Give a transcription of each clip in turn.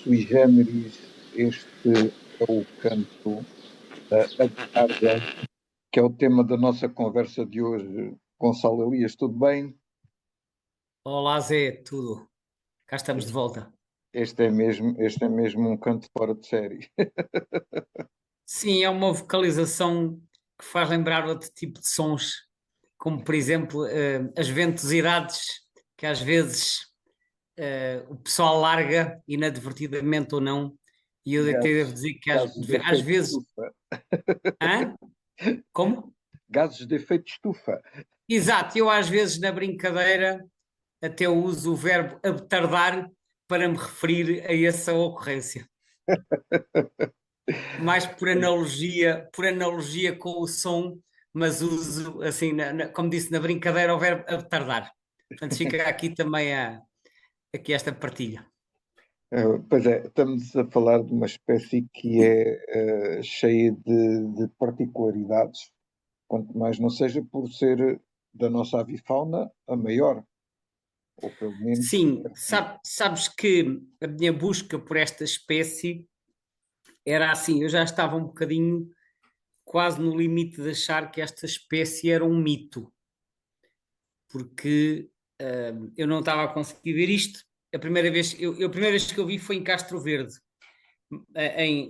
sui generis, este é o canto A Tarde, que é o tema da nossa conversa de hoje. Gonçalo Elias, tudo bem? Olá Zé, tudo? Cá estamos de volta. Este é mesmo um canto fora de série. Sim, é uma vocalização que faz lembrar outro tipo de sons, como por exemplo as ventosidades que às vezes o pessoal larga inadvertidamente ou não, e eu até devo Gases, dizer que gases de às efeito vezes. estufa. Hã? Como? Gases de efeito estufa. Exato, eu às vezes na brincadeira até uso o verbo abtardar para me referir a essa ocorrência. Mais por analogia com o som, mas uso assim, como disse, na brincadeira, o verbo tardar. Portanto, fica aqui também aqui esta partilha. Pois é, estamos a falar de uma espécie que é cheia de particularidades, quanto mais não seja por ser da nossa avifauna a maior, ou pelo menos Sim, aqui. sabes que a minha busca por esta espécie era assim, eu já estava um bocadinho quase no limite de achar que esta espécie era um mito, porque eu não estava a conseguir ver isto. A primeira vez que eu vi foi em Castro Verde,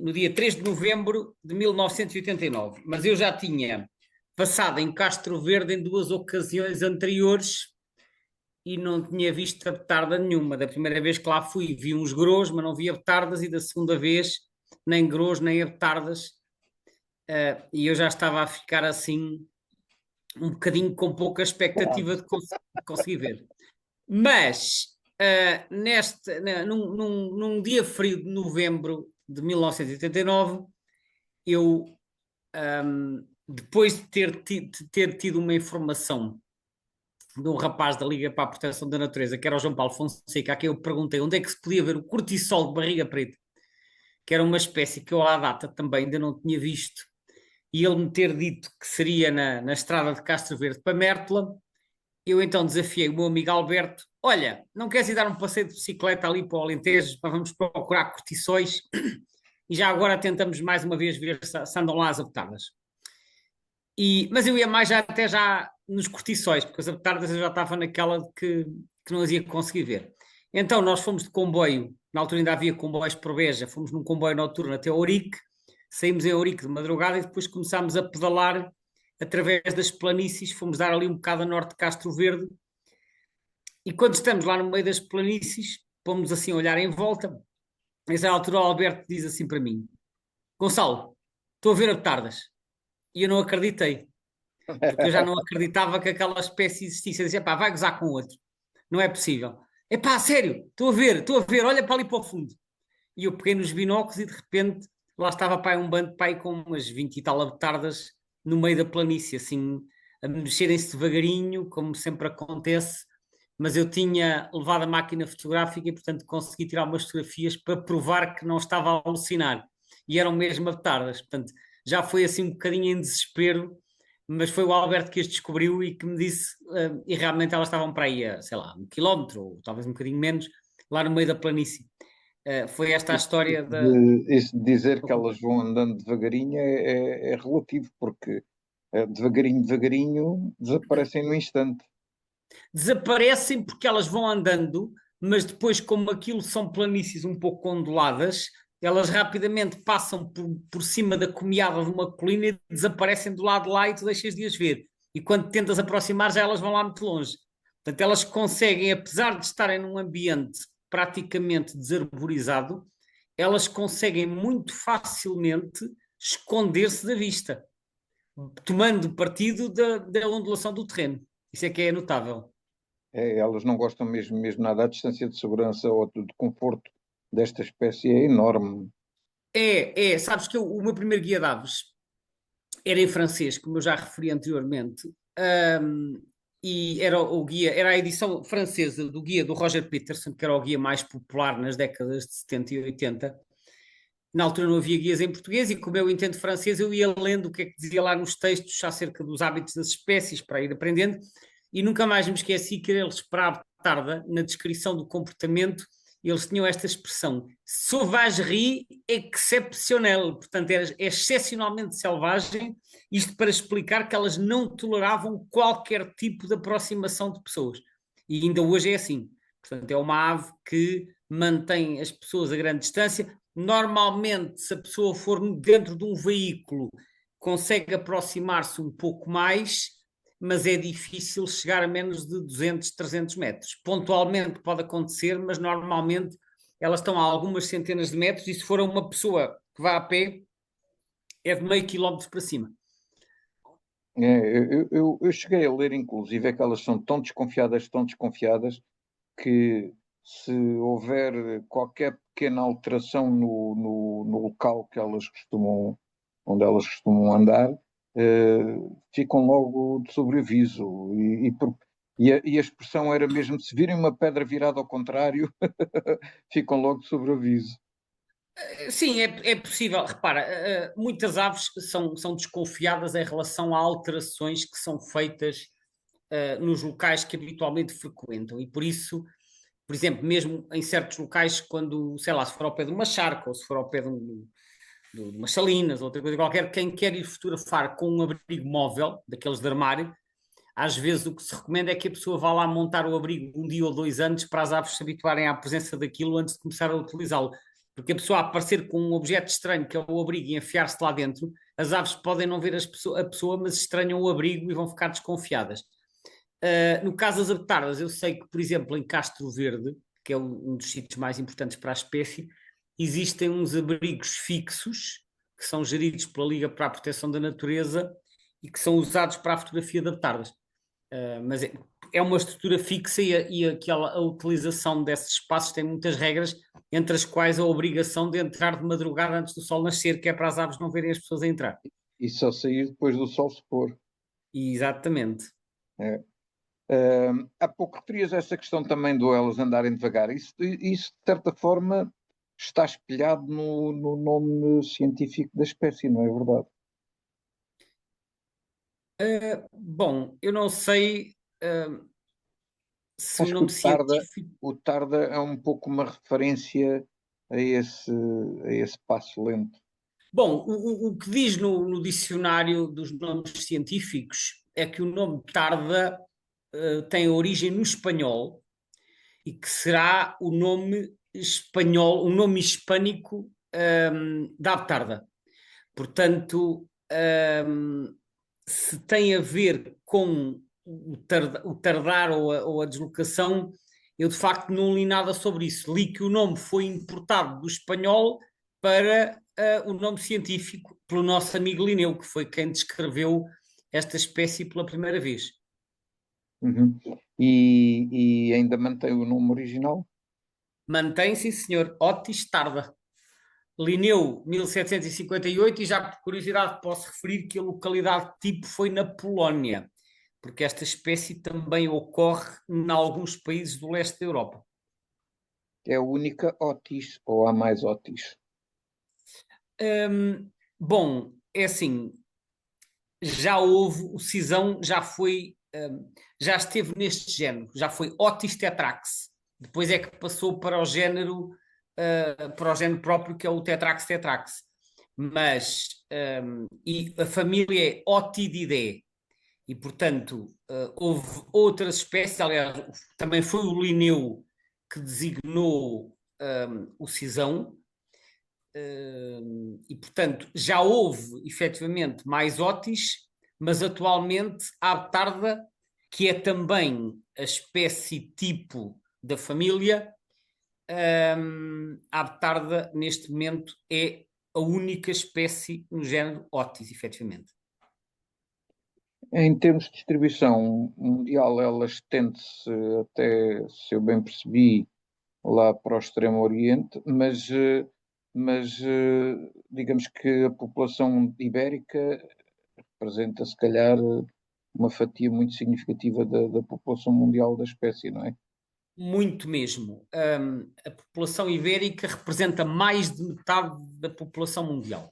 no dia 3 de novembro de 1989, mas eu já tinha passado em Castro Verde em duas ocasiões anteriores e não tinha visto a betarda nenhuma. Da primeira vez que lá fui, vi uns grôs, mas não vi betardas, e da segunda vez, nem grôs, nem betardas, e eu já estava a ficar assim, um bocadinho com pouca expectativa de conseguir ver. Mas, num dia frio de novembro de 1989, eu, depois de ter tido uma informação de um rapaz da Liga para a Proteção da Natureza, que era o João Paulo Fonseca, a quem eu perguntei onde é que se podia ver o cortiçol de barriga preta, que era uma espécie que eu à data também ainda não tinha visto, e ele me ter dito que seria na estrada de Castro Verde para Mértola, eu então desafiei o meu amigo Alberto: olha, não queres ir dar um passeio de bicicleta ali para o Alentejo, para vamos procurar cortiçóis e já agora tentamos mais uma vez ver se andam lá as abetadas. Mas eu ia mais já até já nos cortiçóis, porque as abetadas eu já estava naquela de que não as ia conseguir ver. Então nós fomos de comboio, na altura ainda havia comboios por Beja, fomos num comboio noturno até Ourique, saímos em Ourique de madrugada e depois começámos a pedalar através das planícies, fomos dar ali um bocado a norte de Castro Verde, e quando estamos lá no meio das planícies, pomos assim a olhar em volta. Nessa altura, o Alberto diz assim para mim: Gonçalo, estou a ver a tardas. E eu não acreditei, porque eu já não acreditava que aquela espécie existisse. Eu disse: pá, vai gozar com outro. Não é possível. É pá, sério, estou a ver, olha para ali para o fundo. E eu peguei nos binóculos e de repente lá estava pai um bando de pai com umas 20 e tal abetardas no meio da planície, assim, a mexerem-se devagarinho, como sempre acontece, mas eu tinha levado a máquina fotográfica e, portanto, consegui tirar umas fotografias para provar que não estava a alucinar. E eram mesmo abetardas, portanto, já foi assim um bocadinho em desespero, mas foi o Alberto que as descobriu e que me disse, e realmente elas estavam para aí a, sei lá, 1 quilómetro, ou talvez um bocadinho menos, lá no meio da planície. Foi esta a história da. Isso de dizer que elas vão andando devagarinho é relativo, porque devagarinho, devagarinho desaparecem no instante. Desaparecem porque elas vão andando, mas depois, como aquilo são planícies um pouco onduladas, elas rapidamente passam por cima da comiada de uma colina e desaparecem do lado de lá e tu deixas de as ver. E quando tentas aproximar, já elas vão lá muito longe. Portanto, elas conseguem, apesar de estarem num ambiente praticamente desarborizado, elas conseguem muito facilmente esconder-se da vista, tomando partido da ondulação do terreno. Isso é que é notável. Elas não gostam mesmo nada. A distância de segurança ou de conforto desta espécie é enorme. Sabes que o meu primeiro guia de aves era em francês, como eu já referi anteriormente, ahm, e era o guia, era a edição francesa do guia do Roger Peterson, que era o guia mais popular nas décadas de 70 e 80. Na altura não havia guias em português e como eu entendo francês, eu ia lendo o que é que dizia lá nos textos acerca dos hábitos das espécies para ir aprendendo, e nunca mais me esqueci que ele esperava tarda na descrição do comportamento eles tinham esta expressão, sauvagerie exceptionnelle, portanto é excepcionalmente selvagem, isto para explicar que elas não toleravam qualquer tipo de aproximação de pessoas. E ainda hoje é assim. Portanto, é uma ave que mantém as pessoas a grande distância. Normalmente, se a pessoa for dentro de um veículo, consegue aproximar-se um pouco mais, mas é difícil chegar a menos de 200, 300 metros. Pontualmente pode acontecer, mas normalmente elas estão a algumas centenas de metros e se for uma pessoa que vá a pé, é de meio quilómetro para cima. Eu cheguei a ler, inclusive, é que elas são tão desconfiadas, que se houver qualquer pequena alteração no local que elas costumam, onde elas costumam andar, ficam logo de sobreaviso. E a expressão era mesmo: se virem uma pedra virada ao contrário, ficam logo de sobreaviso. Sim, é possível. Repara, muitas aves são desconfiadas em relação a alterações que são feitas nos locais que habitualmente frequentam e por isso, por exemplo, mesmo em certos locais, quando, sei lá, se for ao pé de uma charca ou se for ao pé de umas salinas ou outra coisa qualquer, quem quer ir fotografar com um abrigo móvel, daqueles de armário, às vezes o que se recomenda é que a pessoa vá lá montar o abrigo um dia ou dois antes para as aves se habituarem à presença daquilo antes de começar a utilizá-lo. Porque a pessoa aparecer com um objeto estranho que é o abrigo e enfiar-se lá dentro, as aves podem não ver a pessoa, mas estranham o abrigo e vão ficar desconfiadas. No caso das abetardas, eu sei que, por exemplo, em Castro Verde, que é um dos sítios mais importantes para a espécie, existem uns abrigos fixos que são geridos pela Liga para a Proteção da Natureza e que são usados para a fotografia de abetardas. Mas é uma estrutura fixa e a utilização desses espaços tem muitas regras, entre as quais a obrigação de entrar de madrugada antes do sol nascer, que é para as aves não verem as pessoas a entrar. E só sair depois do sol se pôr. Exatamente. É. Há pouco referias essa questão também do elas andarem devagar. Isso, de certa forma, está espelhado no nome científico da espécie, não é verdade? Bom, eu não sei se o Acho que nome científico. o tarda é um pouco uma referência a esse passo lento. Bom, o que diz no dicionário dos nomes científicos é que o nome tarda tem origem no espanhol e que será o nome espanhol, o nome hispânico da tarda. Portanto, se tem a ver com o tardar ou a deslocação, eu de facto não li nada sobre isso. Li que o nome foi importado do espanhol para o nome científico pelo nosso amigo Linneu, que foi quem descreveu esta espécie pela primeira vez. Uhum. E ainda mantém o nome original? Mantém-se, senhor, Otis tarda. Linneu, 1758, e já por curiosidade posso referir que a localidade tipo foi na Polónia, porque esta espécie também ocorre em alguns países do leste da Europa. É a única Otis, ou há mais Otis? Bom, é assim, já houve, o cisão já foi, já esteve neste género, já foi Otis tetrax, depois é que passou para o género próprio que é o Tetrax tetrax, mas, e a família é Otididae, e portanto houve outras espécies, aliás, também foi o Linneu que designou o cisão, e portanto já houve efetivamente mais Otis, mas atualmente há tarda, que é também a espécie tipo da família, a tarda neste momento é a única espécie no género Otis, efetivamente. Em termos de distribuição mundial, ela estende-se até, se eu bem percebi, lá para o Extremo Oriente, mas digamos que a população ibérica representa, se calhar, uma fatia muito significativa da população mundial da espécie, não é? Muito mesmo. A população ibérica representa mais de metade da população mundial.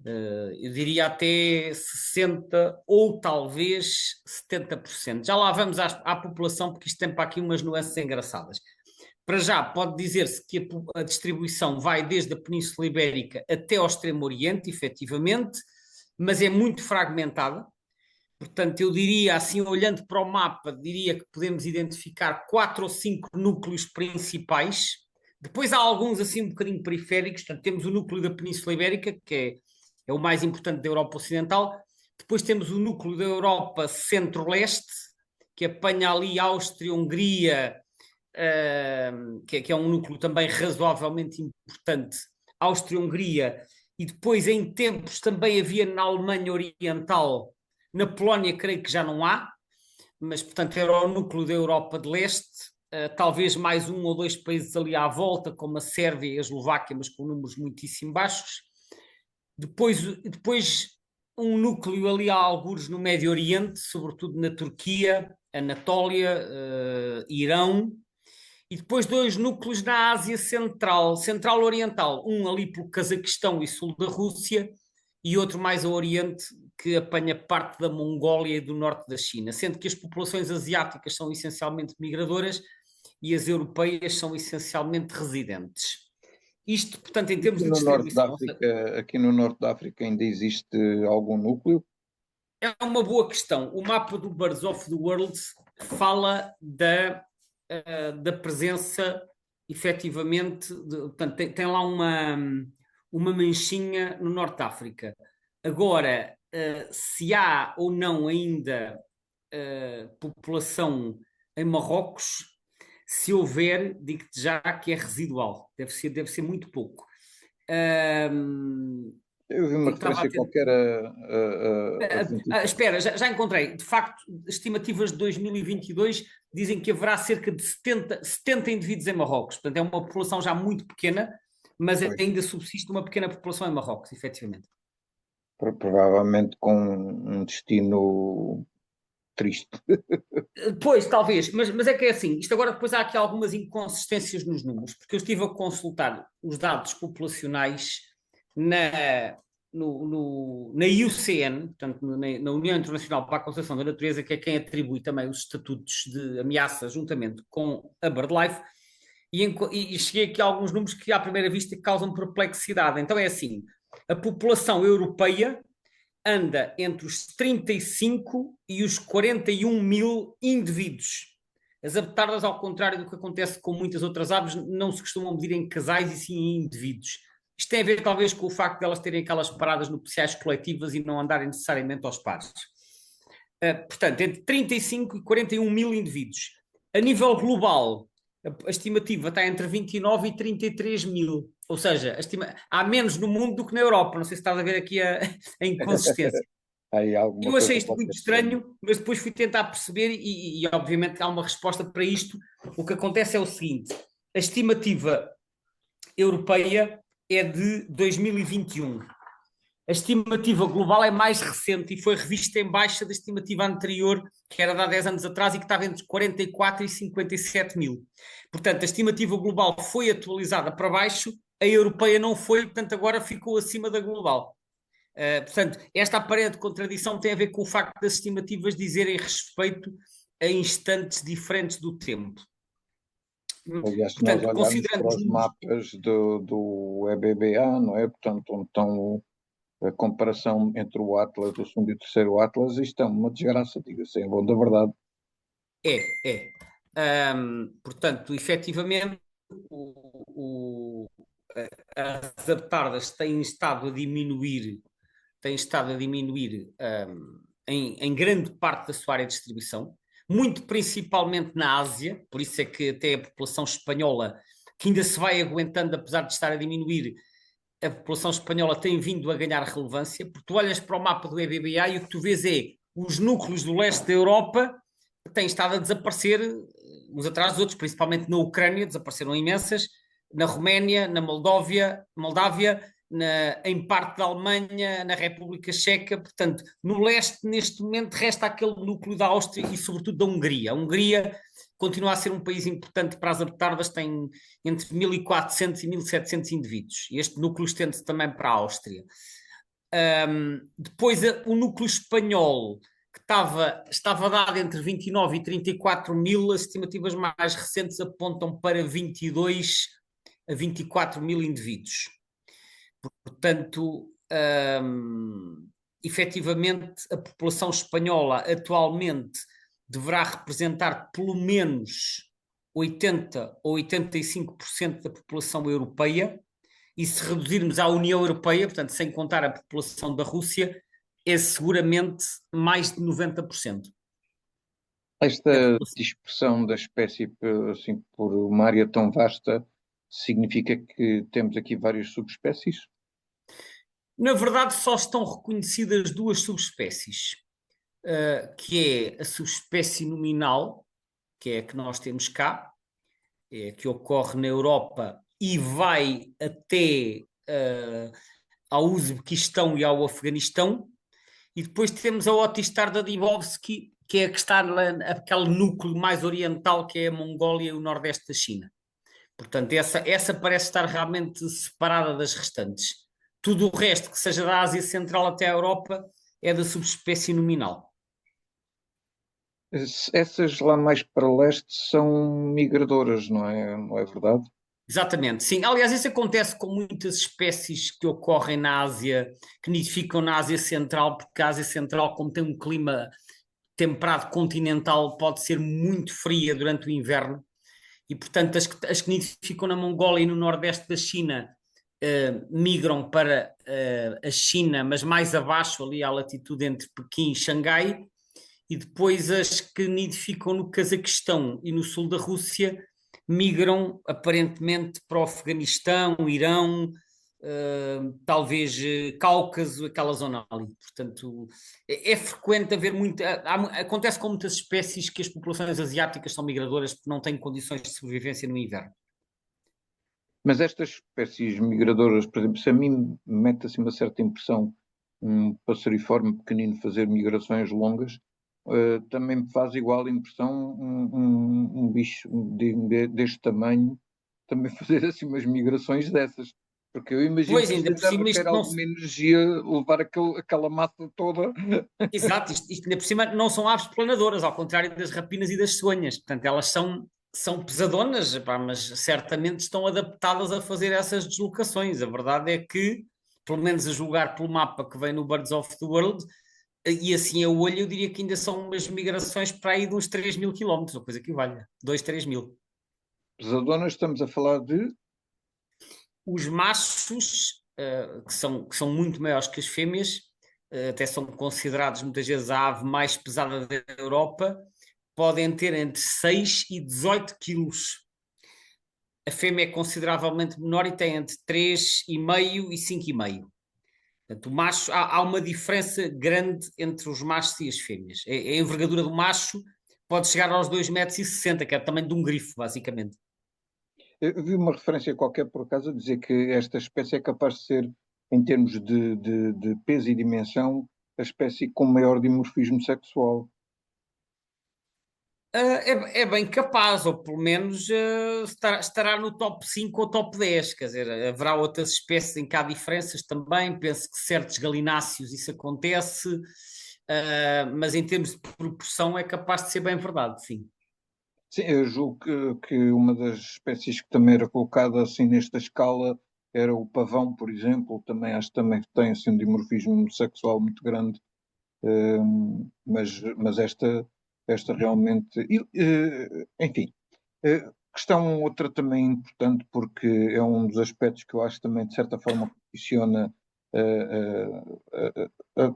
Eu diria até 60% ou talvez 70%. Já lá vamos à população, porque isto tem para aqui umas nuances engraçadas. para já pode dizer-se que a distribuição vai desde a Península Ibérica até ao Extremo Oriente, efetivamente, mas é muito fragmentada. Portanto, eu diria, assim, olhando para o mapa, diria que podemos identificar 4 ou 5 núcleos principais. Depois há alguns, assim, um bocadinho periféricos. Portanto, temos o núcleo da Península Ibérica, que é o mais importante da Europa Ocidental. Depois temos o núcleo da Europa Centro-Leste, que apanha ali Áustria, Hungria, que é um núcleo também razoavelmente importante, Áustria-Hungria, e depois em tempos também havia na Alemanha Oriental, na Polónia creio que já não há, mas portanto era o núcleo da Europa de Leste, talvez mais 1 ou 2 países ali à volta, como a Sérvia e a Eslováquia, mas com números muitíssimo baixos. Depois um núcleo ali a algures no Médio Oriente, sobretudo na Turquia, Anatólia, Irão, e depois 2 núcleos na Ásia Central, Central-Oriental, um ali pelo Cazaquistão e sul da Rússia, e outro mais ao Oriente, que apanha parte da Mongólia e do norte da China, sendo que as populações asiáticas são essencialmente migradoras e as europeias são essencialmente residentes. Isto, portanto, em termos de distribuição. Aqui no norte da África ainda existe algum núcleo? É uma boa questão. O mapa do Birds of the World fala da presença, efetivamente, portanto, tem lá uma manchinha no Norte de África. Agora, se há ou não ainda população em Marrocos, se houver, digo-te já que é residual, deve ser muito pouco. Eu vi uma referência qualquer a 24. Espera, já encontrei. De facto, estimativas de 2022 dizem que haverá cerca de 70 indivíduos em Marrocos. Portanto, é uma população já muito pequena, mas ainda subsiste uma pequena população em Marrocos, efetivamente. Provavelmente com um destino triste. Pois, talvez, mas é que é assim, isto agora depois há aqui algumas inconsistências nos números, porque eu estive a consultar os dados populacionais na IUCN, portanto, na União Internacional para a Conservação da Natureza, que é quem atribui também os estatutos de ameaça juntamente com a BirdLife, e cheguei aqui a alguns números que à primeira vista causam perplexidade. Então é assim, a população europeia anda entre os 35 e os 41 mil indivíduos. As abetardas, ao contrário do que acontece com muitas outras aves, não se costumam medir em casais e sim em indivíduos. Isto tem a ver talvez com o facto de elas terem aquelas paradas nupciais coletivas e não andarem necessariamente aos pares. Portanto, entre 35 e 41 mil indivíduos. A nível global, a estimativa está entre 29 e 33 mil. Ou seja, há menos no mundo do que na Europa. Não sei se estás a ver aqui a inconsistência. Eu achei isto muito estranho, mas depois fui tentar perceber e obviamente há uma resposta para isto. O que acontece é o seguinte: a estimativa europeia é de 2021. A estimativa global é mais recente e foi revista em baixa da estimativa anterior, que era de há 10 anos atrás e que estava entre 44 e 57 mil. Portanto, a estimativa global foi atualizada para baixo, a europeia não foi, portanto agora ficou acima da global. Portanto, esta aparente contradição tem a ver com o facto das estimativas dizerem respeito a instantes diferentes do tempo. Aliás, se nós olharmos para os mapas do EBBA, não é? Portanto, onde estão a comparação entre o Atlas, o segundo e o terceiro Atlas, isto é uma desgraça, diga-se, é bom da verdade. Portanto, efetivamente, as abetardas têm estado a diminuir em grande parte da sua área de distribuição, muito principalmente na Ásia, por isso é que até a população espanhola, que ainda se vai aguentando, apesar de estar a diminuir, a população espanhola tem vindo a ganhar relevância, porque tu olhas para o mapa do EBBA e o que tu vês é os núcleos do leste da Europa têm estado a desaparecer uns atrás dos outros, principalmente na Ucrânia, desapareceram imensas, na Roménia, na Moldávia, em parte da Alemanha, na República Checa. Portanto, no leste, neste momento, resta aquele núcleo da Áustria e, sobretudo, da Hungria. A Hungria continua a ser um país importante para as abetardas, tem entre 1.400 e 1.700 indivíduos. E este núcleo estende-se também para a Áustria. Depois, o núcleo espanhol que estava dado entre 29 e 34 mil, as estimativas mais recentes apontam para 22 a 24 mil indivíduos. Portanto, efetivamente, a população espanhola atualmente deverá representar pelo menos 80 ou 85% da população europeia, e se reduzirmos à União Europeia, portanto, sem contar a população da Rússia, é seguramente mais de 90% da Esta população. dispersão da espécie assim, por uma área tão vasta significa que temos aqui várias subespécies? Na verdade, só estão reconhecidas duas subespécies, que é a subespécie nominal, que é a que nós temos cá, é a que ocorre na Europa e vai até ao Uzbequistão e ao Afeganistão, e depois temos a Otistar da Dibovski, que é a que está naquele núcleo mais oriental, que é a Mongólia e o Nordeste da China. Portanto, essa parece estar realmente separada das restantes. Tudo o resto, que seja da Ásia Central até a Europa, é da subespécie nominal. Essas lá mais para leste são migradoras, não é verdade? Exatamente, sim. Aliás, isso acontece com muitas espécies que ocorrem na Ásia, que nidificam na Ásia Central, porque a Ásia Central, como tem um clima temperado continental, pode ser muito fria durante o inverno, e portanto as que nidificam na Mongólia e no Nordeste da China migram para a China, mas mais abaixo, ali à latitude entre Pequim e Xangai, e depois as que nidificam no Cazaquistão e no sul da Rússia migram aparentemente para o Afeganistão, Irão, talvez Cáucaso, aquela zona ali. Portanto, é frequente haver acontece com muitas espécies que as populações asiáticas são migradoras porque não têm condições de sobrevivência no inverno. Mas estas espécies migradoras, por exemplo, se a mim mete assim uma certa impressão um passariforme pequenino fazer migrações longas, também me faz igual impressão um bicho deste tamanho também fazer assim umas migrações dessas. Porque eu imagino Pois, que ainda isto por deve cima, ter isto não. alguma energia levar aquela massa toda. Exato, isto ainda por cima não são aves planadoras, ao contrário das rapinas e das sonhas. Portanto, elas são pesadonas, pá, mas certamente estão adaptadas a fazer essas deslocações. A verdade é que, pelo menos a julgar pelo mapa que vem no Birds of the World, e assim a olho, eu diria que ainda são umas migrações para aí de uns 3 mil quilómetros, ou coisa que valha, 2, 3 mil. Pesadonas, estamos a falar de. Os machos, que são muito maiores que as fêmeas, até são considerados muitas vezes a ave mais pesada da Europa, podem ter entre 6 e 18 quilos. A fêmea é consideravelmente menor e tem entre 3,5 e 5,5. Portanto, o macho, há uma diferença grande entre os machos e as fêmeas. A envergadura do macho pode chegar aos 2,60 m, que é o tamanho de um grifo, basicamente. Eu vi uma referência qualquer, por acaso, a dizer que esta espécie é capaz de ser, em termos de peso e dimensão, a espécie com maior dimorfismo sexual. É bem capaz, ou pelo menos estará no top 5 ou top 10. Quer dizer, haverá outras espécies em que há diferenças também. Penso que certos galináceos isso acontece, mas em termos de proporção é capaz de ser bem verdade, sim. Sim, eu julgo que uma das espécies que também era colocada assim nesta escala era o pavão, por exemplo. Também acho que também tem assim um dimorfismo sexual muito grande. Mas esta realmente. Enfim, questão outra também importante, porque é um dos aspectos que eu acho também, de certa forma, condiciona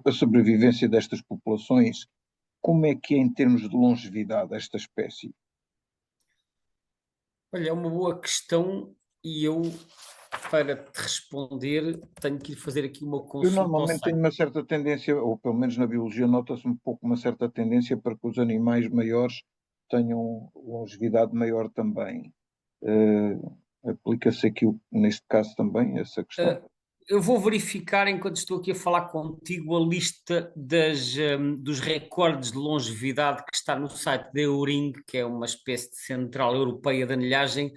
a sobrevivência destas populações. Como é que é em termos de longevidade esta espécie? Olha, é uma boa questão e eu, para te responder, tenho que ir fazer aqui uma Eu consulta ao normalmente tenho site. uma certa tendência, ou pelo menos na biologia nota-se um pouco uma certa tendência para que os animais maiores tenham longevidade maior também. Aplica-se aqui, neste caso também, essa questão. Eu vou verificar, enquanto estou aqui a falar contigo, a lista dos recordes de longevidade que está no site da Euring, que é uma espécie de central europeia de anilhagem.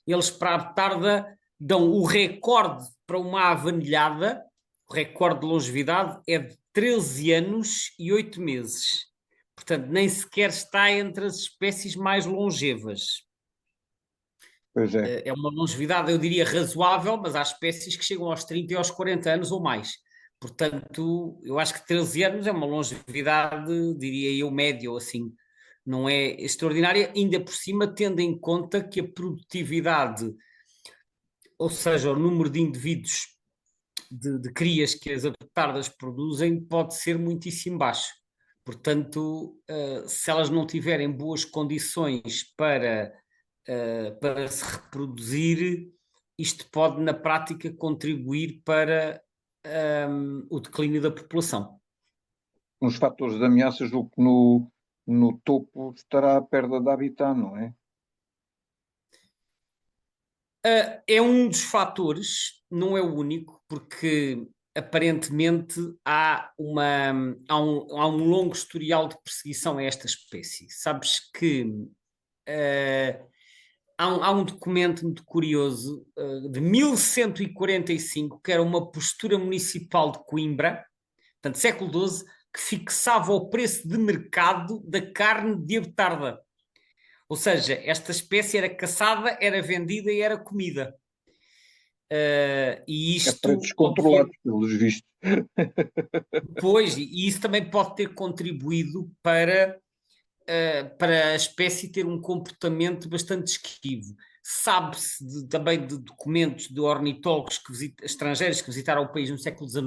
Eles, para a tarde, dão o recorde para uma avanilhada, o recorde de longevidade é de 13 anos e 8 meses. Portanto, nem sequer está entre as espécies mais longevas. Pois é. É uma longevidade, eu diria, razoável, mas há espécies que chegam aos 30 e aos 40 anos ou mais. Portanto, eu acho que 13 anos é uma longevidade, diria eu, média ou assim. Não é extraordinária, ainda por cima, tendo em conta que a produtividade, ou seja, o número de indivíduos de crias que as abetardas produzem, pode ser muitíssimo baixo. Portanto, se elas não tiverem boas condições para se reproduzir, isto pode, na prática, contribuir para o declínio da população. Nos fatores de ameaça, julgo que no topo estará a perda de habitat, não é? É um dos fatores, não é o único, porque aparentemente há um longo historial de perseguição a esta espécie. Sabes que há um documento muito curioso de 1145, que era uma postura municipal de Coimbra, portanto, século XII, que fixava o preço de mercado da carne de abetarda. Ou seja, esta espécie era caçada, era vendida e era comida. E É preços isto, controlados, obviamente, pelos vistos. pois, e isso também pode ter contribuído para a espécie ter um comportamento bastante esquivo. Sabe-se também de documentos de ornitólogos estrangeiros que visitaram o país no século XIX,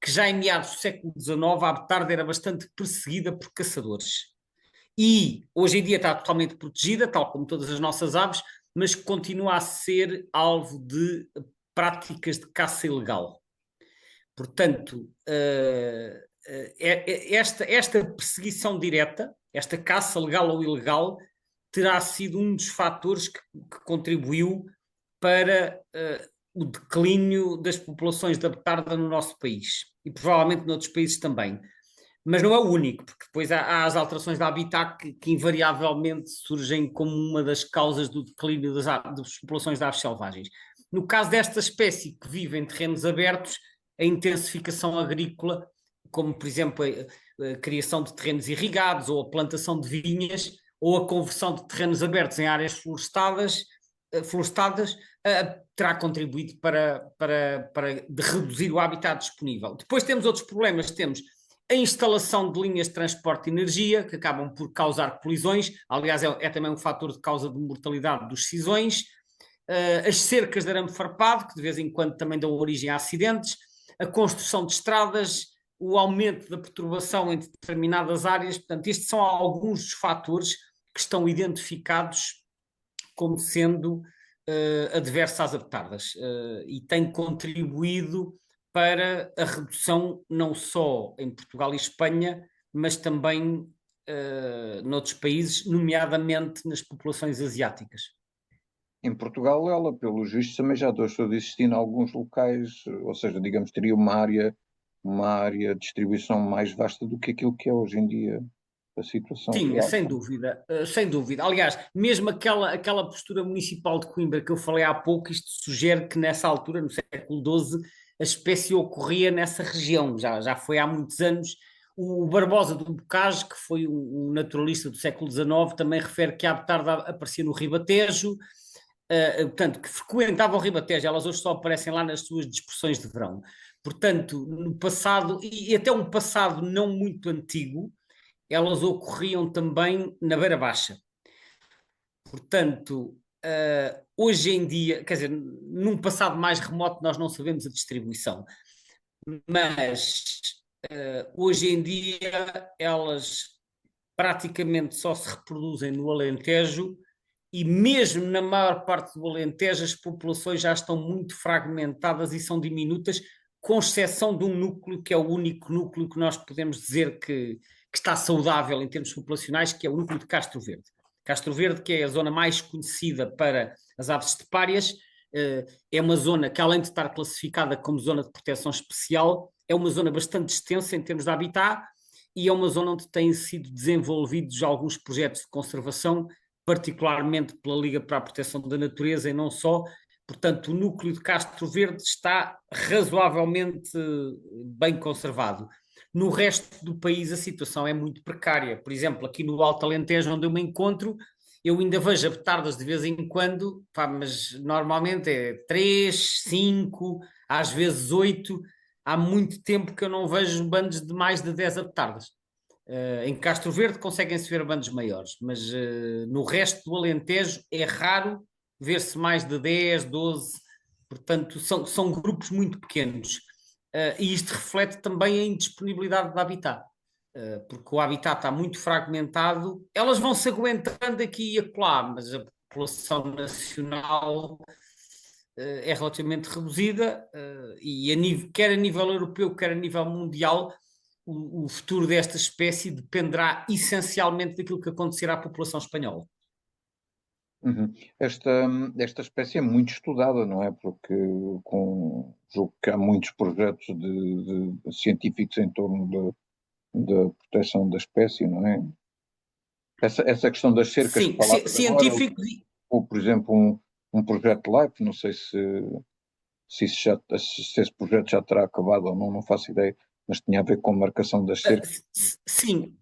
que já em meados do século XIX a abetarda era bastante perseguida por caçadores. E hoje em dia está totalmente protegida, tal como todas as nossas aves, mas continua a ser alvo de práticas de caça ilegal. Portanto, esta perseguição direta, esta caça legal ou ilegal, terá sido um dos fatores que contribuiu para o declínio das populações de abetarda no nosso país e provavelmente noutros países também. Mas não é o único, porque depois há as alterações de habitat que invariavelmente surgem como uma das causas do declínio das populações de aves selvagens. No caso desta espécie que vive em terrenos abertos, a intensificação agrícola, como por exemplo a criação de terrenos irrigados ou a plantação de vinhas ou a conversão de terrenos abertos em áreas florestadas, terá contribuído para reduzir o habitat disponível. Depois temos outros problemas, temos a instalação de linhas de transporte de energia, que acabam por causar colisões, aliás é também um fator de causa de mortalidade dos cisões, as cercas de arame farpado, que de vez em quando também dão origem a acidentes, a construção de estradas, o aumento da perturbação em determinadas áreas. Portanto, estes são alguns dos fatores que estão identificados como sendo adversos às abetardas e tem contribuído para a redução não só em Portugal e Espanha, mas também noutros países, nomeadamente nas populações asiáticas. Em Portugal, ela, pelos vistos, também já deixou de existir em alguns locais, ou seja, digamos, teria uma área de distribuição mais vasta do que aquilo que é hoje em dia a situação Tinha, real. sem dúvida, sem dúvida. Aliás, mesmo aquela postura municipal de Coimbra que eu falei há pouco, isto sugere que nessa altura, no século XII, a espécie ocorria nessa região, já foi há muitos anos. O Barbosa do Bocage, que foi um naturalista do século XIX, também refere que a abetarda aparecia no Ribatejo, portanto, que frequentavam o Ribatejo, elas hoje só aparecem lá nas suas dispersões de verão. Portanto, no passado, e até um passado não muito antigo, elas ocorriam também na Beira Baixa. Portanto, hoje em dia, quer dizer, num passado mais remoto nós não sabemos a distribuição, mas hoje em dia elas praticamente só se reproduzem no Alentejo e mesmo na maior parte do Alentejo as populações já estão muito fragmentadas e são diminutas, com exceção de um núcleo que é o único núcleo que nós podemos dizer que está saudável em termos populacionais, que é o núcleo de Castro Verde. Castro Verde, que é a zona mais conhecida para as aves estepárias, é uma zona que, além de estar classificada como zona de proteção especial, é uma zona bastante extensa em termos de habitat e é uma zona onde têm sido desenvolvidos alguns projetos de conservação, particularmente pela Liga para a Proteção da Natureza e não só. Portanto, o núcleo de Castro Verde está razoavelmente bem conservado. No resto do país a situação é muito precária. Por exemplo, aqui no Alto Alentejo, onde eu me encontro, eu ainda vejo abetardas de vez em quando, pá, mas normalmente é 3, 5, às vezes 8. Há muito tempo que eu não vejo bandos de mais de 10 abetardas. Em Castro Verde conseguem-se ver bandos maiores, mas no resto do Alentejo é raro ver-se mais de 10, 12. Portanto, são grupos muito pequenos. E isto reflete também a indisponibilidade de habitat, porque o habitat está muito fragmentado. Elas vão se aguentando aqui e acolá, mas a população nacional é relativamente reduzida, e quer a nível europeu, quer a nível mundial, o futuro desta espécie dependerá essencialmente daquilo que acontecerá à população espanhola. Uhum. Esta espécie é muito estudada, não é? Porque julgo que há muitos projetos de científicos em torno da proteção da espécie, não é? Essa questão das cercas que Sim, falavas agora, científicos. ou por exemplo um projeto LIFE, não sei se esse projeto já terá acabado ou não, não faço ideia, mas tinha a ver com a marcação das cercas. Sim,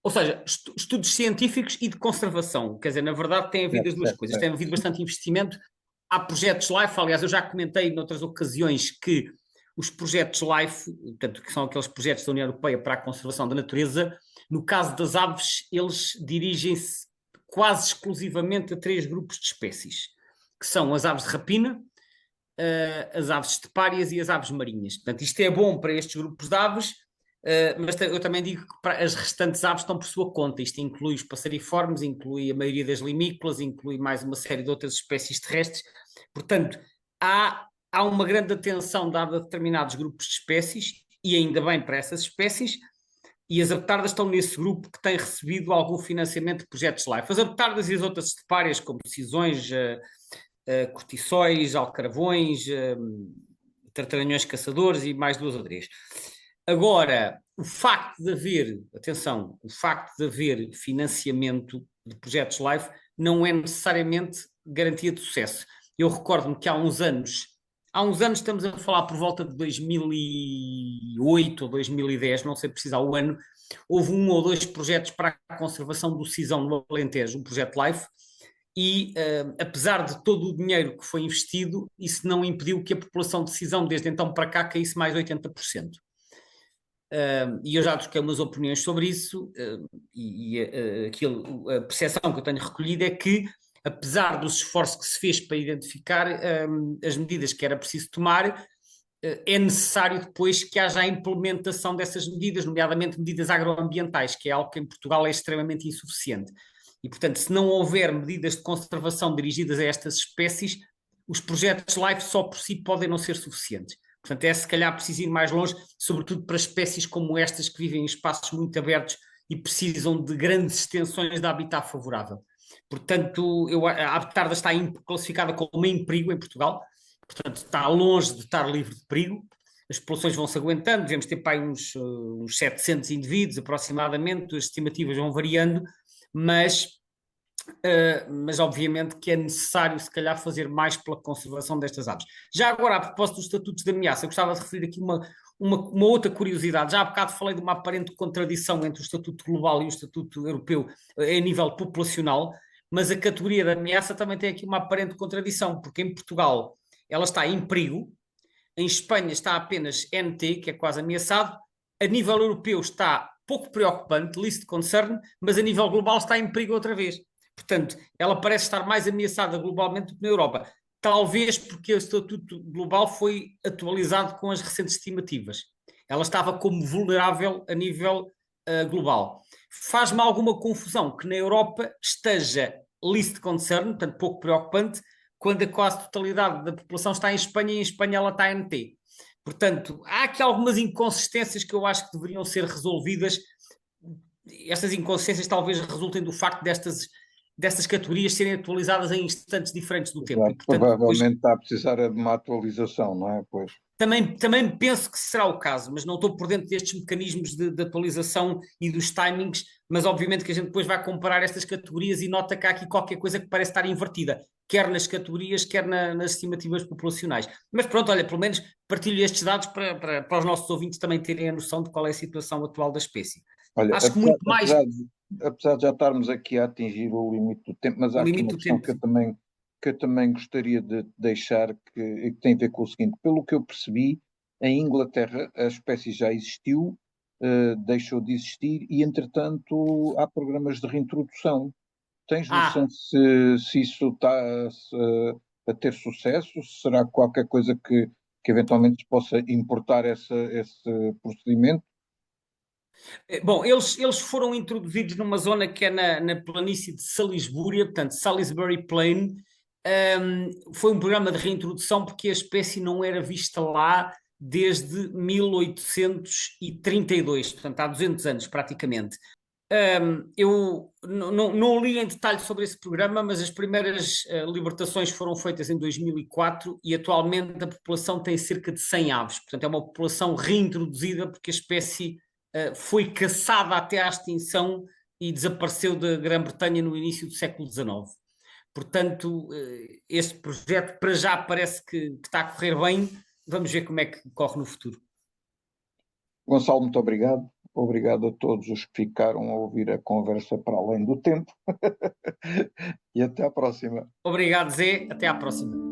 ou seja, estudos científicos e de conservação. Quer dizer, na verdade, tem havido Certo, as duas certo, coisas. Tem certo. havido bastante investimento. Há projetos LIFE, aliás, eu já comentei noutras ocasiões que os projetos LIFE, portanto, que são aqueles projetos da União Europeia para a conservação da natureza, no caso das aves, eles dirigem-se quase exclusivamente a 3 grupos de espécies, que são as aves de rapina, as aves estepárias e as aves marinhas. Portanto, isto é bom para estes grupos de aves, mas eu também digo que as restantes aves estão por sua conta. Isto inclui os passeriformes, inclui a maioria das limícolas, inclui mais uma série de outras espécies terrestres. Portanto, há uma grande atenção dada a determinados grupos de espécies, e ainda bem para essas espécies, e as abetardas estão nesse grupo que tem recebido algum financiamento de projetos LIFE. As abetardas e as outras estepárias, como cisões, cortiçóis, alcaravões, tartaranhões caçadores e mais 2 ou 3. Agora, o facto de haver, atenção, o facto de haver financiamento de projetos LIFE não é necessariamente garantia de sucesso. Eu recordo-me que há uns anos, estamos a falar por volta de 2008 ou 2010, não sei precisar o ano, houve 1 ou 2 projetos para a conservação do cisão no Alentejo, um projeto LIFE, e apesar de todo o dinheiro que foi investido, isso não impediu que a população de cisão desde então para cá caísse mais 80%. E eu já troquei umas opiniões sobre isso, a percepção que eu tenho recolhido é que, apesar dos esforços que se fez para identificar as medidas que era preciso tomar, é necessário depois que haja a implementação dessas medidas, nomeadamente medidas agroambientais, que é algo que em Portugal é extremamente insuficiente. E, portanto, se não houver medidas de conservação dirigidas a estas espécies, os projetos LIFE só por si podem não ser suficientes. Portanto, é se calhar preciso ir mais longe, sobretudo para espécies como estas que vivem em espaços muito abertos e precisam de grandes extensões de habitat favorável. Portanto, a abetarda está classificada como em perigo em Portugal, portanto, está longe de estar livre de perigo. As populações vão se aguentando, devemos ter para aí uns 700 indivíduos aproximadamente, as estimativas vão variando, mas obviamente que é necessário se calhar fazer mais pela conservação destas aves. Já agora, a propósito dos estatutos de ameaça, eu gostava de referir aqui uma outra curiosidade. Já há bocado falei de uma aparente contradição entre o Estatuto Global e o Estatuto Europeu a nível populacional, mas a categoria de ameaça também tem aqui uma aparente contradição, porque em Portugal ela está em perigo, em Espanha está apenas NT, que é quase ameaçado, a nível europeu está pouco preocupante, least concern, mas a nível global está em perigo outra vez. Portanto, ela parece estar mais ameaçada globalmente do que na Europa. Talvez porque o Estatuto Global foi atualizado com as recentes estimativas. Ela estava como vulnerável a nível global. Faz-me alguma confusão que na Europa esteja least concern, portanto pouco preocupante, quando a quase totalidade da população está em Espanha e em Espanha ela está NT. Portanto, há aqui algumas inconsistências que eu acho que deveriam ser resolvidas. Estas inconsistências talvez resultem do facto destas dessas categorias serem atualizadas em instantes diferentes do tempo. E, Exato. portanto, depois Provavelmente está a precisar de uma atualização, não é? Pois. também penso que será o caso, mas não estou por dentro destes mecanismos de atualização e dos timings, mas obviamente que a gente depois vai comparar estas categorias e nota que há aqui qualquer coisa que parece estar invertida, quer nas categorias, quer nas estimativas populacionais. Mas pronto, olha, pelo menos partilho estes dados para os nossos ouvintes também terem a noção de qual é a situação atual da espécie. Olha, Acho que muito mais apesar de já estarmos aqui a atingir o limite do tempo, mas há o aqui limite uma do questão tempo. que eu também gostaria de deixar, que tem a ver com o seguinte: pelo que eu percebi, em Inglaterra a espécie já existiu, deixou de existir e, entretanto, há programas de reintrodução. Tens noção Ah, se isso está a ter sucesso? Será qualquer coisa que eventualmente se possa importar esse procedimento? bom, eles foram introduzidos numa zona que é na planície de Salisbury, portanto, Salisbury Plain. Foi um programa de reintrodução porque a espécie não era vista lá desde 1832, portanto, há 200 anos praticamente. Eu não li em detalhe sobre esse programa, mas as primeiras libertações foram feitas em 2004 e atualmente a população tem cerca de 100 aves. Portanto, é uma população reintroduzida porque a espécie foi caçada até à extinção e desapareceu da Grã-Bretanha no início do século XIX. Portanto, este projeto para já parece que está a correr bem. Vamos ver como é que corre no futuro. Gonçalo, muito obrigado. Obrigado a todos os que ficaram a ouvir a conversa para além do tempo. E até à próxima. Obrigado, Zé. Até à próxima.